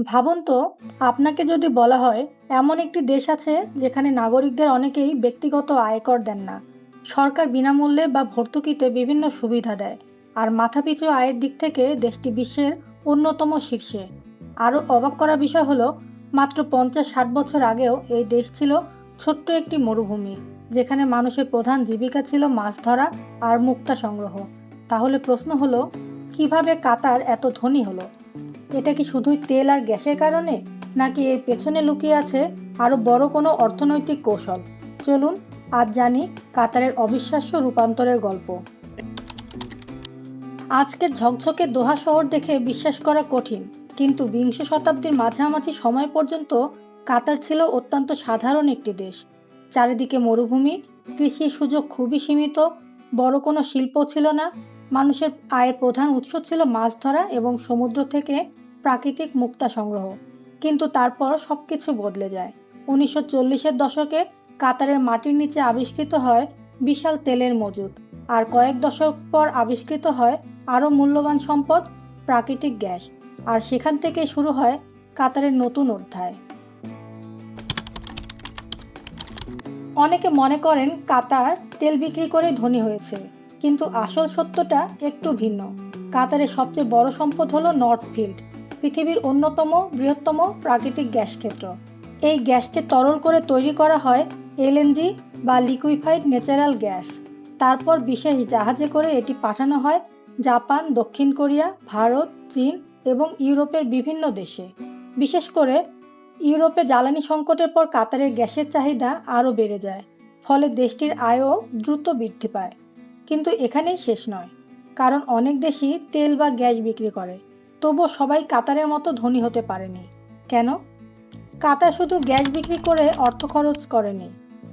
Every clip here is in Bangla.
ভাবুন তো, আপনাকে যদি বলা হয় এমন একটি দেশ আছে যেখানে নাগরিকদের অনেকেই ব্যক্তিগত আয়কর দেন না, সরকার বিনামূল্যে বা ভর্তুকিতে বিভিন্ন সুবিধা দেয়, আর মাথাপিছু আয়ের দিক থেকে দেশটি বিশ্বের অন্যতম শীর্ষে। আরও অবাক করা বিষয় হলো, মাত্র 50-60 বছর আগেও এই দেশ ছিল ছোট্ট একটি মরুভূমি, যেখানে মানুষের প্রধান জীবিকা ছিল মাছ ধরা আর মুক্তা সংগ্রহ। তাহলে প্রশ্ন হলো, কিভাবে কাতার এত ধনী হলো? এটা কি শুধুই তেল আর গ্যাসের কারণে, নাকি এর পেছনে লুকিয়ে আছে আরো বড় কোনো অর্থনৈতিক কৌশল? চলুন আজ জানি কাতারের অবিশ্বাস্য রূপান্তরের গল্প। আজকের ঝকঝকে দোহা শহর দেখে বিশ্বাস করা কঠিন, কিন্তু বিংশ শতাব্দীর মাঝামাঝি সময় পর্যন্ত কাতার ছিল অত্যন্ত সাধারণ একটি দেশ। চারিদিকে মরুভূমি, কৃষির সুযোগ খুবই সীমিত, বড় কোনো শিল্প ছিল না। মানুষের আয়ের প্রধান উৎস ছিল মাছ ধরা এবং সমুদ্র থেকে প্রাকৃতিক মুক্তা সংগ্রহ। কিন্তু তারপর সবকিছু বদলে যায়। 1940-এর দশকে কাতারের মাটির নিচে আবিষ্কৃত হয় বিশাল তেলের মজুদ, আর কয়েক দশক পর আবিষ্কৃত হয় আরও মূল্যবান সম্পদ, প্রাকৃতিক গ্যাস। আর সেখান থেকে শুরু হয় কাতারের নতুন অধ্যায়। অনেকে মনে করেন কাতার তেল বিক্রি করে ধনী হয়েছে, কিন্তু আসল সত্যটা একটু ভিন্ন। কাতারের সবচেয়ে বড় সম্পদ হলো নর্থ ফিল্ড, পৃথিবীর অন্যতম বৃহত্তম প্রাকৃতিক গ্যাস ক্ষেত্র। এই গ্যাসকে তরল করে তৈরি করা হয় এলএনজি বা লিকুইফাইড ন্যাচারাল গ্যাস। তারপর বিশেষ জাহাজে করে এটি পাঠানো হয় জাপান, দক্ষিণ কোরিয়া, ভারত, চীন এবং ইউরোপের বিভিন্ন দেশে। বিশেষ করে ইউরোপে জ্বালানি সংকটের পর কাতারের গ্যাসের চাহিদা আরও বেড়ে যায়, ফলে দেশটির আয়ও দ্রুত বৃদ্ধি পায়। কিন্তু এখানেই শেষ নয়, কারণ অনেক দেশই তেল বা গ্যাস বিক্রি করে, তবুও সবাই কাতারের মতো ধনী হতে পারেনি। কেন? কাতার শুধু গ্যাস বিক্রি করে অর্থ খরচ করেনি,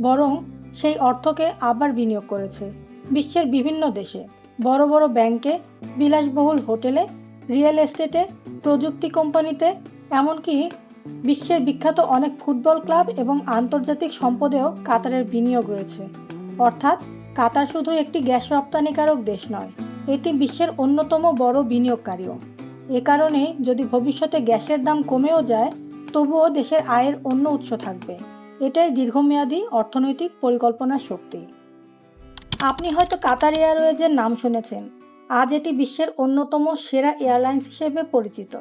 বরং সেই অর্থকে আবার বিনিয়োগ করেছে বিশ্বের বিভিন্ন দেশে, বড় বড় ব্যাংকে, বিলাসবহুল হোটেলে, রিয়েল এস্টেটে, প্রযুক্তি কোম্পানিতে, এমনকি বিশ্বের বিখ্যাত অনেক ফুটবল ক্লাব এবং আন্তর্জাতিক সম্পদেও কাতারের বিনিয়োগ রয়েছে। অর্থাৎ কাতার শুধু একটি গ্যাস রপ্তানিকারক দেশ নয়, এটি বিশ্বের অন্যতম বড় বিনিয়োগকারীও। এ কারণেই যদি ভবিষ্যতে গ্যাসের দাম কমেও যায়, তবুও দেশের আয়ের অন্য উৎস থাকবে। এটাই দীর্ঘমেয়াদী অর্থনৈতিক পরিকল্পনার শক্তি। আপনি হয়তো কাতার এয়ারওয়েজের নাম শুনেছেন। আজ এটি বিশ্বের অন্যতম সেরা এয়ারলাইন্স হিসেবে পরিচিত।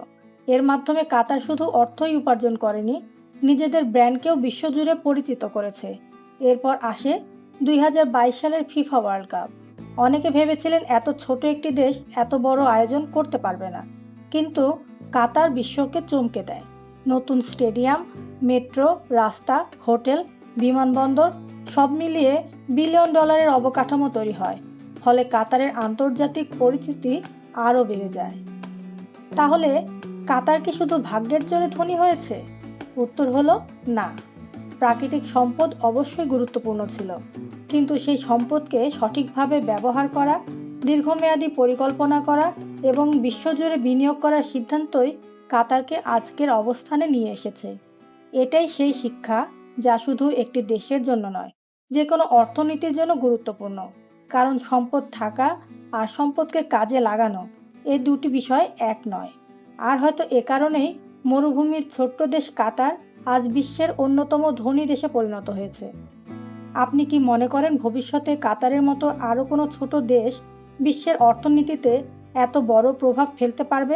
এর মাধ্যমে কাতার শুধু অর্থই উপার্জন করেনি, নিজেদের ব্র্যান্ডকেও বিশ্বজুড়ে পরিচিত করেছে। এরপর আসে 2022 সালের ফিফা ওয়ার্ল্ড কাপ। অনেকে ভেবেছিলেন এত ছোট একটি দেশ এত বড় আয়োজন করতে পারবে না, কিন্তু কাতার বিশ্বকে চমকে দেয়। নতুন স্টেডিয়াম, মেট্রো, রাস্তা, হোটেল, বিমানবন্দর সব মিলিয়ে বিলিয়ন ডলারের অবকাঠামো তৈরি হয়, ফলে কাতারের আন্তর্জাতিক পরিচিতি আরও বেড়ে যায়। তাহলে কাতার কি শুধু ভাগ্যের জোরে ধনী হয়েছে? উত্তর হলো না। প্রাকৃতিক সম্পদ অবশ্যই গুরুত্বপূর্ণ ছিল, কিন্তু সেই সম্পদকে সঠিকভাবে ব্যবহার করা, দীর্ঘমেয়াদী পরিকল্পনা করা এবং বিশ্বজুড়ে বিনিয়োগ করার সিদ্ধান্তই কাতারকে আজকের অবস্থানে নিয়ে এসেছে। এটাই সেই শিক্ষা যা শুধু একটি দেশের জন্য নয়, যে কোনো অর্থনীতির জন্য গুরুত্বপূর্ণ। কারণ সম্পদ থাকা আর সম্পদকে কাজে লাগানো, এই দুটি বিষয় এক নয়। আর হয়তো এ কারণেই মরুভূমির ছোট্ট দেশ কাতার আজ বিশ্বের অন্যতম ধনী দেশে পরিণত হয়েছে। আপনি কি মনে করেন ভবিষ্যতে কাতারের মতো আরও কোনো ছোট দেশ বিশ্বের অর্থনীতিতে এত বড় প্রভাব ফেলতে পারবে?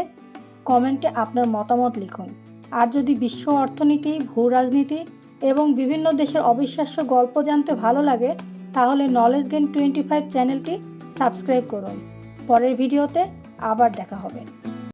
কমেন্টে আপনার মতামত লিখুন। আর যদি বিশ্ব অর্থনীতি, ভূ রাজনীতি এবং বিভিন্ন দেশের অবিশ্বাস্য গল্প জানতে ভালো লাগে, তাহলে নলেজ গেইন 25 চ্যানেলটি সাবস্ক্রাইব করুন। পরের ভিডিওতে আবার দেখা হবে।